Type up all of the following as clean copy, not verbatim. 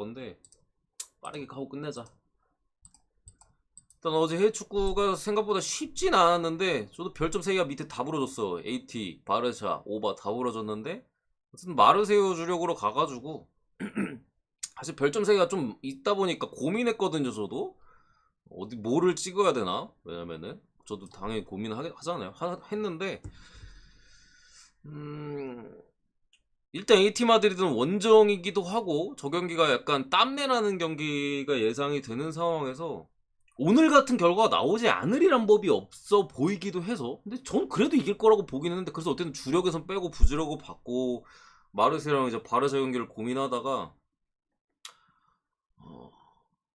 건데 빠르게 가고 끝내자. 일단 어제 해외 축구가 생각보다 쉽진 않았는데 저도 별점 3개가 밑에 다 부러졌어. AT, 바르샤, 오바 다 부러졌는데 어쨌든 마르세유 주력으로 가가지고 사실 별점 3개가 좀 있다 보니까 고민했거든요. 저도 어디 뭐를 찍어야 되나. 왜냐면은 저도 당연히 고민하잖아요. 했는데 일단 AT 마드리드는 원정이기도 하고 저 경기가 약간 땀내나는 경기가 예상이 되는 상황에서 오늘 같은 결과가 나오지 않으리란 법이 없어 보이기도 해서 근데 전 그래도 이길 거라고 보긴 했는데 그래서 어쨌든 주력에선 빼고 부주력을 받고 마르세랑 이제 바르샤 경기를 고민하다가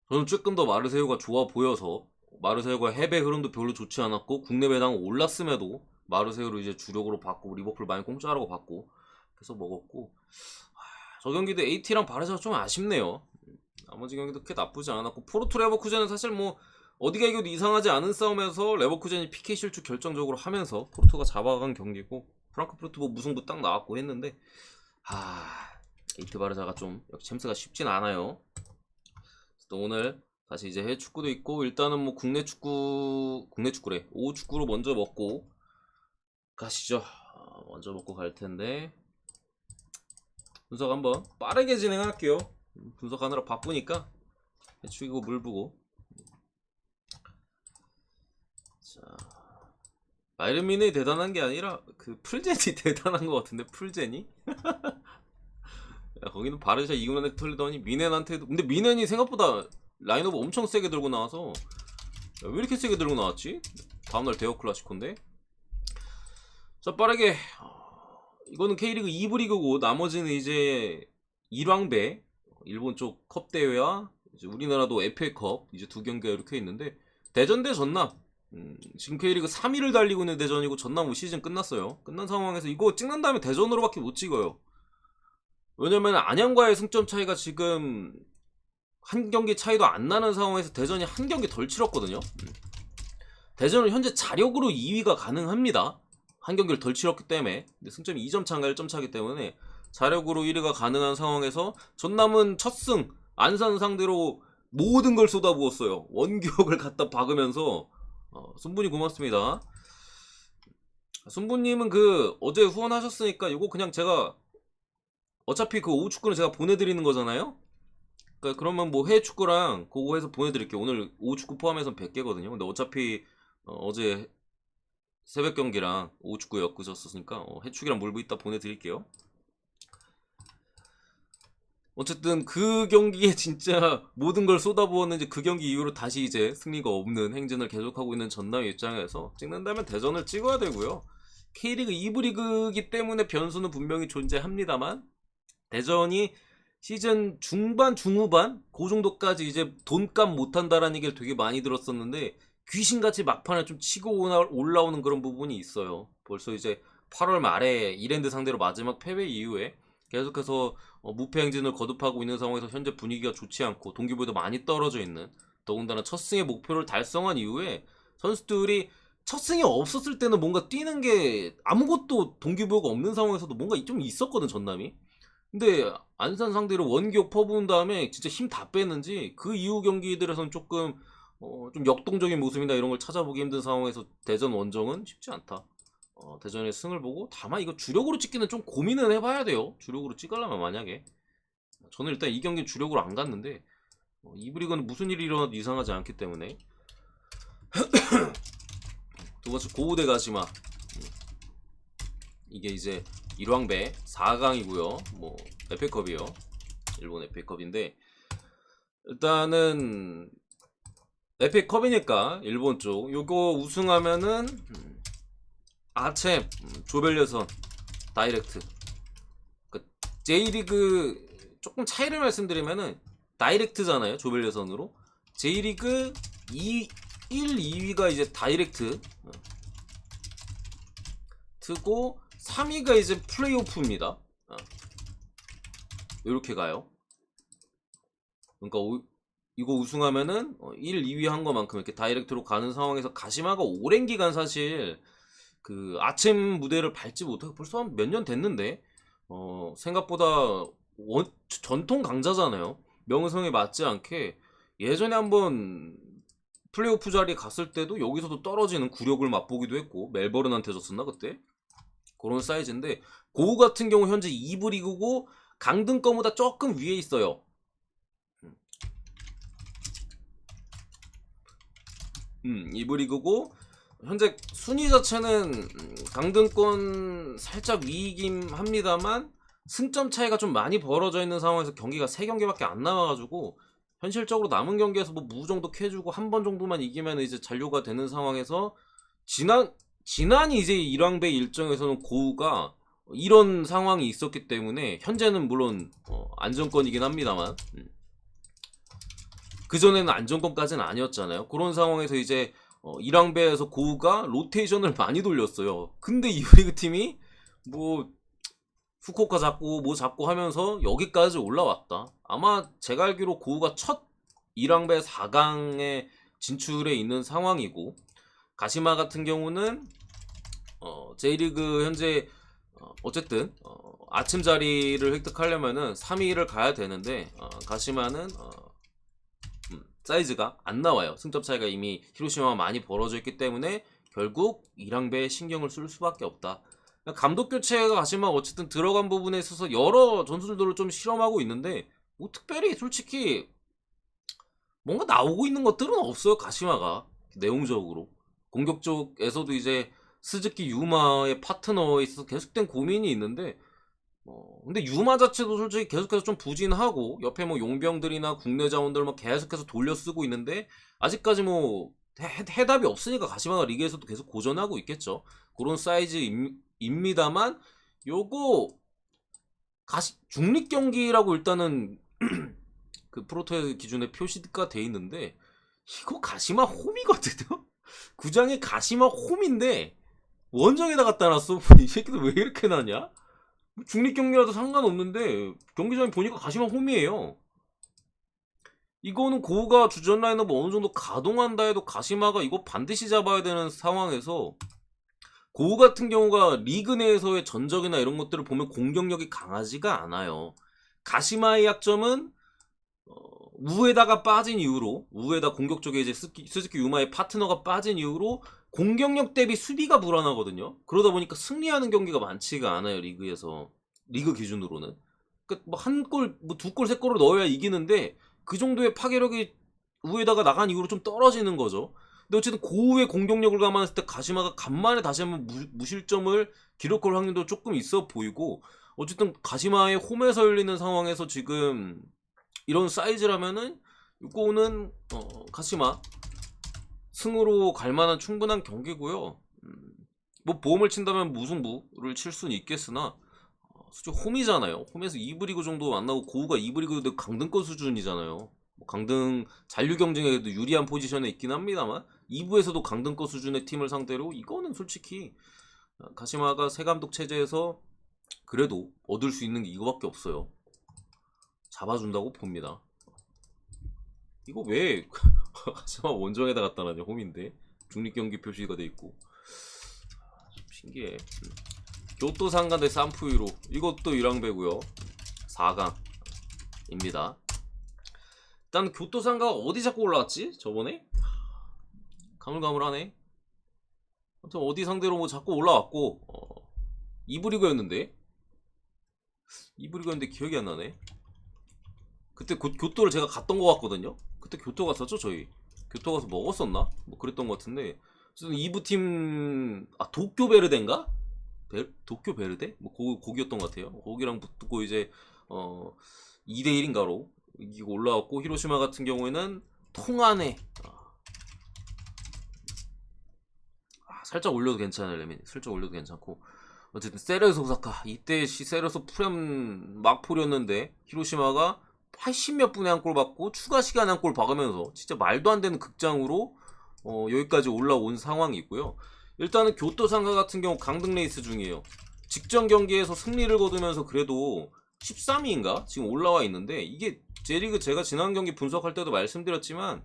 저는 조금 더 마르세유가 좋아 보여서 마르세유가 해외 흐름도 별로 좋지 않았고 국내 배당 올랐음에도 마르세유를 이제 주력으로 받고 리버풀 많이 공짜라고 받고 그래서 먹었고 저 경기도 AT랑 바르샤가 좀 아쉽네요. 나머지 경기도 그렇게 나쁘지 않았고 포르투 레버쿠젠은 사실 뭐 어디가 이겨도 이상하지 않은 싸움에서 레버쿠젠이 PK 실축 결정적으로 하면서 포르투가 잡아간 경기고 프랑크푸르트 뭐 무승부 딱 나왔고 했는데 AT 바르샤가 좀 역시 챔스가 쉽진 않아요. 또 오늘 다시 이제 해외 축구도 있고 일단은 뭐 국내 축구래 오후 축구로 먼저 먹고 가시죠. 먼저 먹고 갈 텐데 분석 한번 빠르게 진행할게요. 분석하느라 바쁘니까 해축이고 물부고. 자, 바이르민이 대단한 게 아니라 그 풀젠이 대단한 것 같은데 풀젠이? 야, 거기는 바르샤 이군한테 털리더니 미넨한테도 근데 미넨이 생각보다 라인업 엄청 세게 들고 나와서 야, 왜 이렇게 세게 들고 나왔지? 다음날 대어 클라시코인데. 자 빠르게 이거는 K리그 2부 리그고 나머지는 이제 일왕배 일본 쪽 컵 대회와 이제 우리나라도 FA컵 이제 두 경기가 이렇게 있는데 대전 대 전남 지금 K리그 3위를 달리고 있는 대전이고 전남 시즌 끝났어요. 끝난 상황에서 이거 찍는 다음에 대전으로밖에 못 찍어요. 왜냐면 안양과의 승점 차이가 지금 한 경기 차이도 안 나는 상황에서 대전이 한 경기 덜 치렀거든요. 대전은 현재 자력으로 2위가 가능합니다. 한 경기를 덜 치렀기 때문에. 근데 승점이 2점 차인가 1점 차이기 때문에 자력으로 1위가 가능한 상황에서 전남은 첫승 안산 상대로 모든 걸 쏟아부었어요. 원기옥을 갖다 박으면서 순분이 고맙습니다. 순분님은 그 어제 후원하셨으니까 이거 그냥 제가 어차피 그 오후 축구는 제가 보내드리는 거잖아요. 그러니까 그러면 뭐 해외 축구랑 그거 해서 보내드릴게요. 오늘 오후 축구 포함해서 100개거든요. 근데 어차피 어제 새벽 경기랑 오후 축구 엮으셨으니까 해축이랑 물부 이따 보내드릴게요. 어쨌든 그 경기에 진짜 모든 걸 쏟아부었는지 그 경기 이후로 다시 이제 승리가 없는 행진을 계속하고 있는 전남 입장에서 찍는다면 대전을 찍어야 되고요. K리그 2부 리그이기 때문에 변수는 분명히 존재합니다만 대전이 시즌 중반 중후반 그 정도까지 이제 돈값 못한다라는 얘기를 되게 많이 들었었는데 귀신같이 막판에 좀 치고 올라오는 그런 부분이 있어요. 벌써 이제 8월 말에 이랜드 상대로 마지막 패배 이후에 계속해서 무패 행진을 거듭하고 있는 상황에서 현재 분위기가 좋지 않고 동기부여도 많이 떨어져 있는 더군다나 첫 승의 목표를 달성한 이후에 선수들이 첫 승이 없었을 때는 뭔가 뛰는 게 아무것도 동기부여가 없는 상황에서도 뭔가 좀 있었거든 전남이. 근데 안산 상대로 원기옥 퍼부은 다음에 진짜 힘 다 뺐는지 그 이후 경기들에서는 조금 좀 역동적인 모습이나 이런 걸 찾아보기 힘든 상황에서 대전 원정은 쉽지 않다. 대전의 승을 보고 다만 이거 주력으로 찍기는 좀 고민은 해봐야 돼요. 주력으로 찍으려면 만약에 저는 일단 이 경기는 주력으로 안 갔는데 이브 리그는 무슨 일이 일어나도 이상하지 않기 때문에 두 번째 고우대 가시마 이게 이제 일왕배 4강이고요. 뭐 FA컵이요. 일본 FA컵인데 일단은 FA컵이니까 일본 쪽 요거 우승하면은 아챔 조별 예선 다이렉트 그 J리그 조금 차이를 말씀드리면은 다이렉트잖아요. 조별 예선으로 J리그 1, 2위가 이제 다이렉트 트고 3위가 이제 플레이오프입니다. 이렇게 가요. 그러니까 이거 우승하면은 1, 2위 한 거만큼 이렇게 다이렉트로 가는 상황에서 가시마가 오랜 기간 사실 그 아침 무대를 밟지 못하고 벌써 한 몇 년 됐는데 생각보다 전통 강자잖아요. 명성에 맞지 않게 예전에 한번 플레이오프 자리에 갔을 때도 여기서도 떨어지는 굴욕을 맛보기도 했고 멜버른한테 졌었나 그때? 그런 사이즈인데 고우 같은 경우 현재 2부 리그고 강등권보다 조금 위에 있어요. 2부 리그고 현재 순위 자체는 강등권 살짝 위이긴 합니다만 승점 차이가 좀 많이 벌어져 있는 상황에서 경기가 3경기밖에 안 남아가지고 현실적으로 남은 경기에서 뭐 무 정도 캐주고 한 번 정도만 이기면 이제 잔류가 되는 상황에서 지난 이제 1왕배 일정에서는 고우가 이런 상황이 있었기 때문에 현재는 물론 안정권이긴 합니다만 그전에는 안정권까지는 아니었잖아요. 그런 상황에서 이제 1왕배에서 고우가 로테이션을 많이 돌렸어요. 근데 이브리그 팀이 뭐 후쿠오카 잡고 뭐 잡고 하면서 여기까지 올라왔다. 아마 제가 알기로 고우가 첫 1왕배 4강에 진출해 있는 상황이고 가시마 같은 경우는 J리그 현재 어쨌든 아침 자리를 획득하려면은 3위를 가야 되는데 가시마는 사이즈가 안 나와요. 승점 차이가 이미 히로시마와 많이 벌어져 있기 때문에 결국 1왕배에 신경을 쓸 수밖에 없다. 감독 교체가 가시마 어쨌든 들어간 부분에 있어서 여러 전술들을 좀 실험하고 있는데 뭐 특별히 솔직히 뭔가 나오고 있는 것들은 없어요. 가시마가 내용적으로 공격 쪽에서도 이제 스즈키 유마의 파트너에 있어서 계속된 고민이 있는데 근데 유마 자체도 솔직히 계속해서 좀 부진하고 옆에 뭐 용병들이나 국내 자원들 뭐 계속해서 돌려 쓰고 있는데 아직까지 뭐 해답이 없으니까 가시마가 리그에서도 계속 고전하고 있겠죠. 그런 사이즈입니다만 요거 중립 경기라고 일단은 그 프로토의 기준에 표시가 돼 있는데 이거 가시마 홈이거든요. 구장이 가시마 홈인데 원정에다 갖다 놨어. 이 새끼들 왜 이렇게 나냐? 중립 경기라도 상관없는데 경기장에 보니까 가시마 홈이에요. 이거는 고우가 주전 라인업 어느 정도 가동한다 해도 가시마가 이거 반드시 잡아야 되는 상황에서 고우 같은 경우가 리그 내에서의 전적이나 이런 것들을 보면 공격력이 강하지가 않아요. 가시마의 약점은 우에다가 빠진 이후로 우에다 공격 쪽에 이제 스즈키 유마의 파트너가 빠진 이후로 공격력 대비 수비가 불안하거든요. 그러다 보니까 승리하는 경기가 많지가 않아요. 리그에서 리그 기준으로는 그러니까 뭐 한 골, 뭐 두 골, 세 골을 넣어야 이기는데 그 정도의 파괴력이 우에다가 나간 이후로 좀 떨어지는 거죠. 근데 어쨌든 고우의 공격력을 감안했을 때 가시마가 간만에 다시 한번 무실점을 기록할 확률도 조금 있어 보이고 어쨌든 가시마의 홈에서 열리는 상황에서 지금 이런 사이즈라면은 이거는 가시마 승으로 갈 만한 충분한 경기고요. 뭐 보험을 친다면 무승부를 칠 수는 있겠으나 솔직히 홈이잖아요. 홈에서 2부 리그 정도 안 나오고 고우가 2부 리그도 강등권 수준이잖아요. 뭐 강등 잔류 경쟁에도 유리한 포지션에 있긴 합니다만 2부에서도 강등권 수준의 팀을 상대로 이거는 솔직히 가시마가 새 감독 체제에서 그래도 얻을 수 있는 게 이거밖에 없어요. 잡아준다고 봅니다. 이거 왜 가시마 원정에다 갖다 놨냐. 홈인데 중립경기 표시가 돼 있고 좀 신기해. 교토 상간 대 산푸이로 이것도 1왕배고요 4강입니다. 일단 교토 상가가 어디 자꾸 올라왔지 저번에? 가물가물하네. 아무튼 어디 상대로 뭐 자꾸 올라왔고 2부 리그였는데 2부 리그였는데 기억이 안 나네. 그때 교토를 제가 갔던 것 같거든요. 그때 교토 갔었죠 저희. 교토 가서 먹었었나? 뭐 그랬던 것 같은데 어쨌든 2부 팀 도쿄 베르데인가? 도쿄 베르데? 뭐 거기였던 것 같아요. 거기랑 붙고 이제 2대1인가로 이기고 올라왔고 히로시마 같은 경우에는 통안에 살짝 올려도 괜찮아요. 레민 살짝 올려도 괜찮고 어쨌든 세레소 오사카 이때 세레소 프렘 막 풀렸는데 히로시마가 80몇 분에 한 골 받고 추가 시간에 한 골 박으면서 진짜 말도 안 되는 극장으로 여기까지 올라온 상황이고요. 일단은 교토 상가 같은 경우 강등 레이스 중이에요. 직전 경기에서 승리를 거두면서 그래도 13위인가 지금 올라와 있는데 이게 J리그 제가 지난 경기 분석할 때도 말씀드렸지만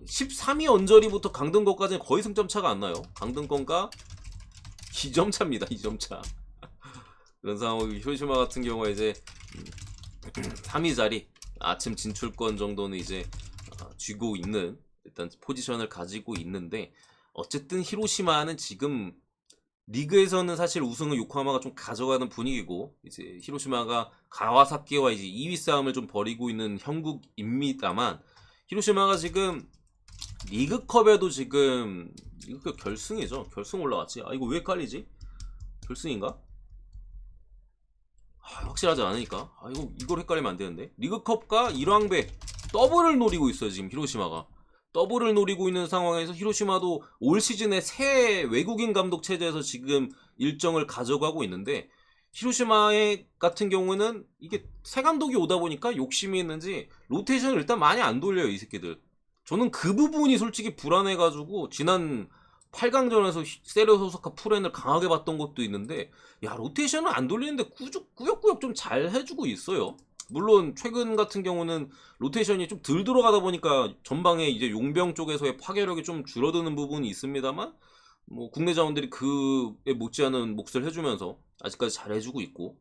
13위 언저리부터 강등권까지는 거의 승점 차가 안 나요. 강등권과 2점 차입니다. 2점 차. 그런 상황이고 히로시마 같은 경우에 이제 3위 자리 아침 진출권 정도는 이제 쥐고 있는 일단 포지션을 가지고 있는데, 어쨌든 히로시마는 지금 리그에서는 사실 우승을 요코하마가 좀 가져가는 분위기고, 이제 히로시마가 가와사키와 이제 2위 싸움을 좀 벌이고 있는 형국입니다만, 히로시마가 지금 리그컵에도 지금 이거 결승이죠. 결승 올라왔지. 아 이거 왜 헷갈리지? 결승인가? 확실하지 않으니까. 아 이걸 헷갈리면 안 되는데. 리그컵과 1왕배 더블을 노리고 있어요 지금 히로시마가. 더블을 노리고 있는 상황에서 히로시마도 올 시즌에 새 외국인 감독 체제에서 지금 일정을 가져가고 있는데, 히로시마의 같은 경우는 이게 새 감독이 오다 보니까 욕심이 있는지 로테이션을 일단 많이 안 돌려요 이 새끼들. 저는 그 부분이 솔직히 불안해가지고 지난 8강전에서 세르 소사카 프렌을 강하게 봤던 것도 있는데, 야 로테이션을 안 돌리는데 꾸역꾸역 좀 잘 해주고 있어요. 물론 최근 같은 경우는 로테이션이 좀 덜 들어가다 보니까 전방에 이제 용병 쪽에서의 파괴력이 좀 줄어드는 부분이 있습니다만, 뭐 국내 자원들이 그에 못지않은 몫을 해주면서 아직까지 잘 해주고 있고,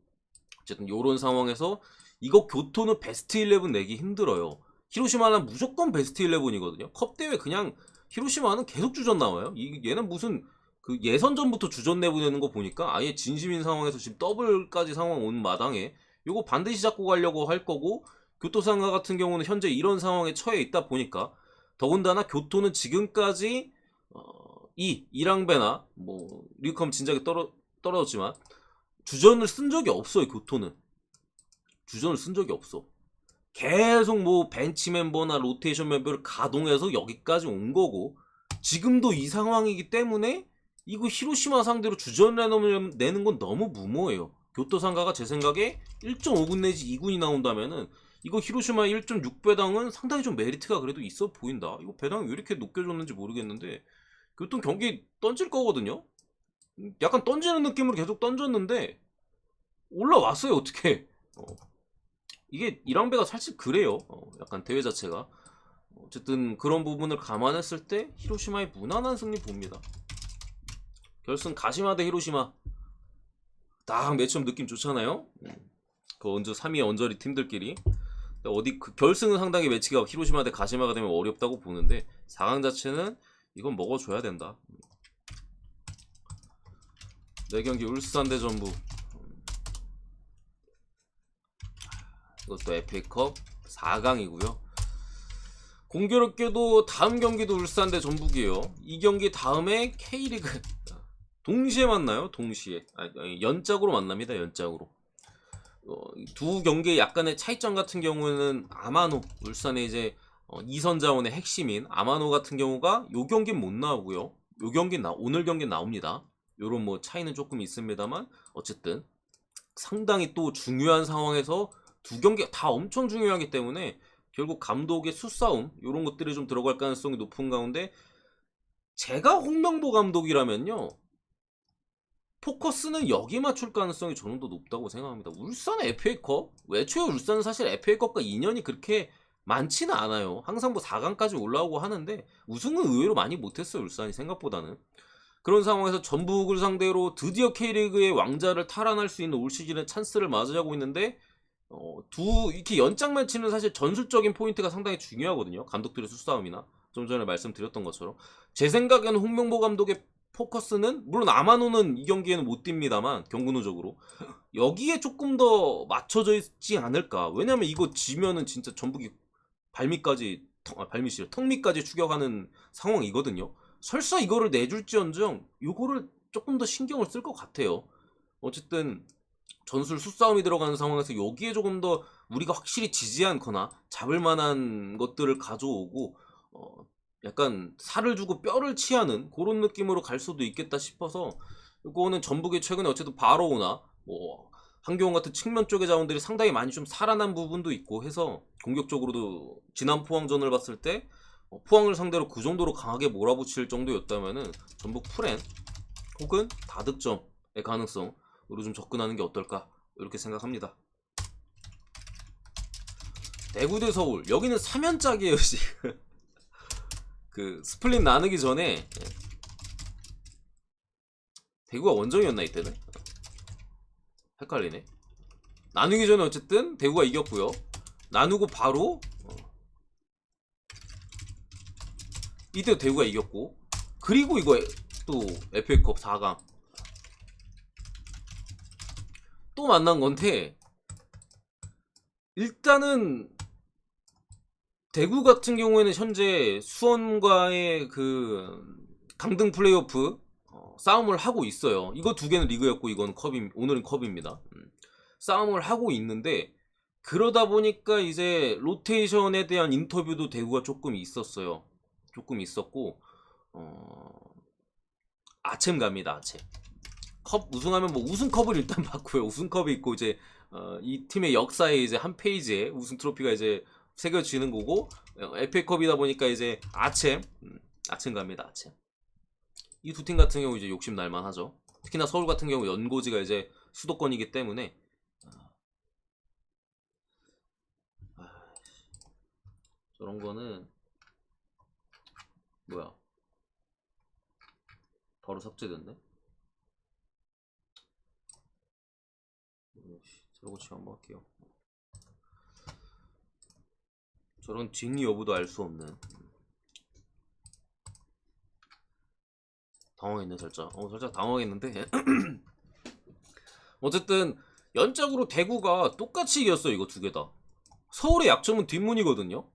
어쨌든 요런 상황에서 이거 교토는 베스트 11 내기 힘들어요. 히로시마는 무조건 베스트 11이거든요. 컵 대회 그냥 히로시마는 계속 주전 나와요. 얘는 무슨 그 예선전부터 주전 내보내는 거 보니까 아예 진심인 상황에서 지금 더블까지 상황 온 마당에 요거 반드시 잡고 가려고 할 거고, 교토상가 같은 경우는 현재 이런 상황에 처해 있다 보니까, 더군다나 교토는 지금까지 1랑배나 뭐 리그컵 진작에 떨어졌지만 주전을 쓴 적이 없어요. 교토는 주전을 쓴 적이 없어. 계속 뭐 벤치 멤버나 로테이션 멤버를 가동해서 여기까지 온 거고, 지금도 이 상황이기 때문에 이거 히로시마 상대로 주전 내는 건 너무 무모해요. 교토상가가 제 생각에 1.5군 내지 2군이 나온다면은 이거 히로시마 1.6배당은 상당히 좀 메리트가 그래도 있어 보인다. 이거 배당이 왜 이렇게 높게 줬는지 모르겠는데, 교토 경기 던질 거거든요. 약간 던지는 느낌으로 계속 던졌는데 올라왔어요 어떻게. 이게 1왕배가 사실 그래요. 약간 대회 자체가. 어쨌든 그런 부분을 감안했을 때 히로시마의 무난한 승리 봅니다. 결승 가시마 대 히로시마. 딱 매치업 느낌 좋잖아요. 그 언제 3위 언저리 팀들끼리. 어디 그 결승은 상당히 매치가 히로시마 대 가시마가 되면 어렵다고 보는데, 4강 자체는 이건 먹어줘야 된다. 4경기 울산 대 전북. 이것도 FA컵 4강이고요. 공교롭게도 다음 경기도 울산 대 전북이에요. 이 경기 다음에 K리그 동시에 만나요. 동시에 연짝으로 만납니다. 연짝으로. 두 경기의 약간의 차이점 같은 경우는 아마노, 울산의 이제 2선 자원의 핵심인 아마노 같은 경우가 요 경기는 못 나오고요. 요 경기 오늘 경기 나옵니다. 요런 뭐 차이는 조금 있습니다만, 어쨌든 상당히 또 중요한 상황에서 두 경기 다 엄청 중요하기 때문에 결국 감독의 수싸움 이런 것들이 좀 들어갈 가능성이 높은 가운데, 제가 홍명보 감독이라면요 포커스는 여기 맞출 가능성이 저는 더 높다고 생각합니다. 울산의 FA컵? 애초에 울산은 사실 FA컵과 인연이 그렇게 많지는 않아요. 항상 뭐 4강까지 올라오고 하는데 우승은 의외로 많이 못했어요. 울산이 생각보다는. 그런 상황에서 전북을 상대로 드디어 K리그의 왕자를 탈환할 수 있는 올 시즌의 찬스를 맞이하고 있는데, 이렇게 연장 매치는 사실 전술적인 포인트가 상당히 중요하거든요. 감독들의 수싸움이나 좀 전에 말씀드렸던 것처럼. 제 생각에는 홍명보 감독의 포커스는, 물론 아마노는 이 경기에는 못 뜁니다만 경구누적으로 여기에 조금 더 맞춰져 있지 않을까. 왜냐면 이거 지면은 진짜 전북이 턱밑까지 추격하는 상황이거든요. 설사 이거를 내줄지언정 이거를 조금 더 신경을 쓸 것 같아요. 어쨌든 전술 수싸움이 들어가는 상황에서 여기에 조금 더 우리가 확실히 지지 않거나 잡을 만한 것들을 가져오고 약간 살을 주고 뼈를 취하는 그런 느낌으로 갈 수도 있겠다 싶어서, 이거는 전북이 최근에 어쨌든 바로우나 뭐 한교원 같은 측면 쪽의 자원들이 상당히 많이 좀 살아난 부분도 있고 해서, 공격적으로도 지난 포항전을 봤을 때 포항을 상대로 그 정도로 강하게 몰아붙일 정도였다면은 전북 프렌 혹은 다득점의 가능성으로 좀 접근하는 게 어떨까 이렇게 생각합니다. 대구 대 서울, 여기는 3연짝이에요 지금. 그 스플릿 나누기 전에 대구가 원정이었나 이때는? 헷갈리네. 나누기 전에 어쨌든 대구가 이겼고요. 나누고 바로 이때 대구가 이겼고, 그리고 이거 또 FA컵 4강 또 만난 건데, 일단은 대구 같은 경우에는 현재 수원과의 그 강등 플레이오프 싸움을 하고 있어요. 이거 두 개는 리그였고 이건 오늘은 컵입니다. 싸움을 하고 있는데, 그러다 보니까 이제 로테이션에 대한 인터뷰도 대구가 조금 있었어요. 조금 있었고, 아챔 갑니다. 아챔. 컵 우승하면 뭐 우승컵을 일단 받고요. 우승컵이 있고 이제 이 팀의 역사에 이제 한 페이지에 우승 트로피가 이제 새겨지는 거고, FA컵이다 보니까 이제 아챔 갑니다. 아챔. 이 두 팀 같은 경우 이제 욕심 날만 하죠. 특히나 서울 같은 경우 연고지가 이제 수도권이기 때문에. 저런 거는 뭐야? 바로 삭제됐네. 저런 거 지금 한번 할게요. 저런 뒷 여부도 알 수 없는. 당황했네 살짝. 살짝 당황했는데 어쨌든 연짝으로 대구가 똑같이 이겼어요. 이거 두 개 다. 서울의 약점은 뒷문이거든요.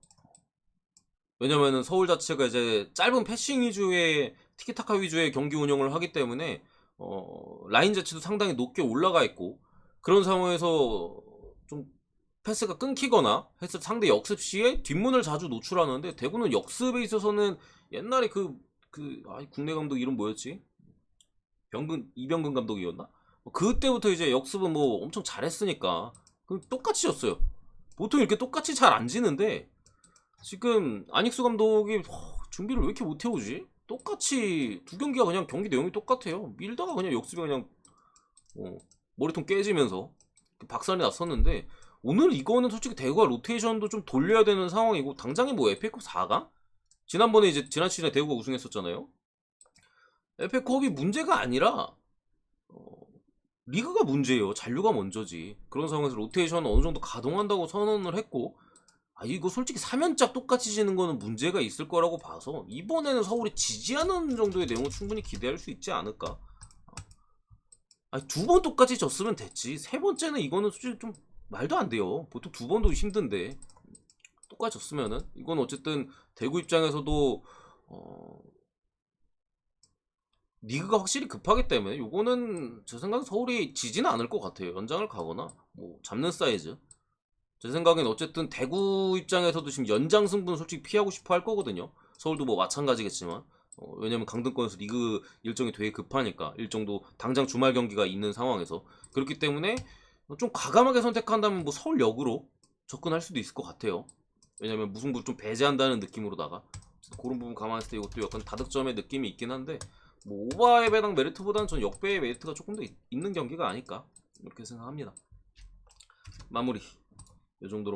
왜냐면은 서울 자체가 이제 짧은 패싱 위주의 티키타카 위주의 경기 운영을 하기 때문에 라인 자체도 상당히 높게 올라가 있고, 그런 상황에서 좀 패스가 끊기거나 했을 상대 역습 시에 뒷문을 자주 노출하는데, 대구는 역습에 있어서는 옛날에 국내 감독 이름 뭐였지? 이병근 감독이었나? 그때부터 이제 역습은 뭐 엄청 잘했으니까 똑같이 졌어요. 보통 이렇게 똑같이 잘 안 지는데, 지금 안익수 감독이 준비를 왜 이렇게 못 해오지? 똑같이 두 경기가 그냥 경기 내용이 똑같아요. 밀다가 그냥 역습이 그냥 머리통 깨지면서 박살이 났었는데, 오늘 이거는 솔직히 대구가 로테이션도 좀 돌려야 되는 상황이고, 당장에 뭐 FA컵 4강? 지난번에 이제 지난 시즌에 대구가 우승했었잖아요. FA컵이 문제가 아니라 리그가 문제예요. 잔류가 먼저지. 그런 상황에서 로테이션은 어느 정도 가동한다고 선언을 했고, 이거 솔직히 3연짝 똑같이 지는 거는 문제가 있을 거라고 봐서 이번에는 서울이 지지 않은 정도의 내용은 충분히 기대할 수 있지 않을까. 두 번 똑같이 졌으면 됐지. 세 번째는 이거는 솔직히 좀 말도 안 돼요. 보통 두 번도 힘든데 똑같이 졌으면은. 이건 어쨌든 대구 입장에서도 리그가 확실히 급하기 때문에 요거는 제 생각엔 서울이 지지는 않을 것 같아요. 연장을 가거나 뭐 잡는 사이즈. 제 생각엔 어쨌든 대구 입장에서도 지금 연장 승부는 솔직히 피하고 싶어 할 거거든요. 서울도 뭐 마찬가지겠지만, 왜냐면 강등권에서 리그 일정이 되게 급하니까, 일정도 당장 주말 경기가 있는 상황에서. 그렇기 때문에 좀 과감하게 선택한다면 뭐 서울역으로 접근할 수도 있을 것 같아요. 왜냐면 무승부를 좀 배제한다는 느낌으로다가 그런 부분 감안했을 때 이것도 약간 다득점의 느낌이 있긴 한데, 뭐 오버의 배당 메리트보다는 전 역배의 메리트가 조금 더 있는 경기가 아닐까 이렇게 생각합니다. 마무리 이 정도로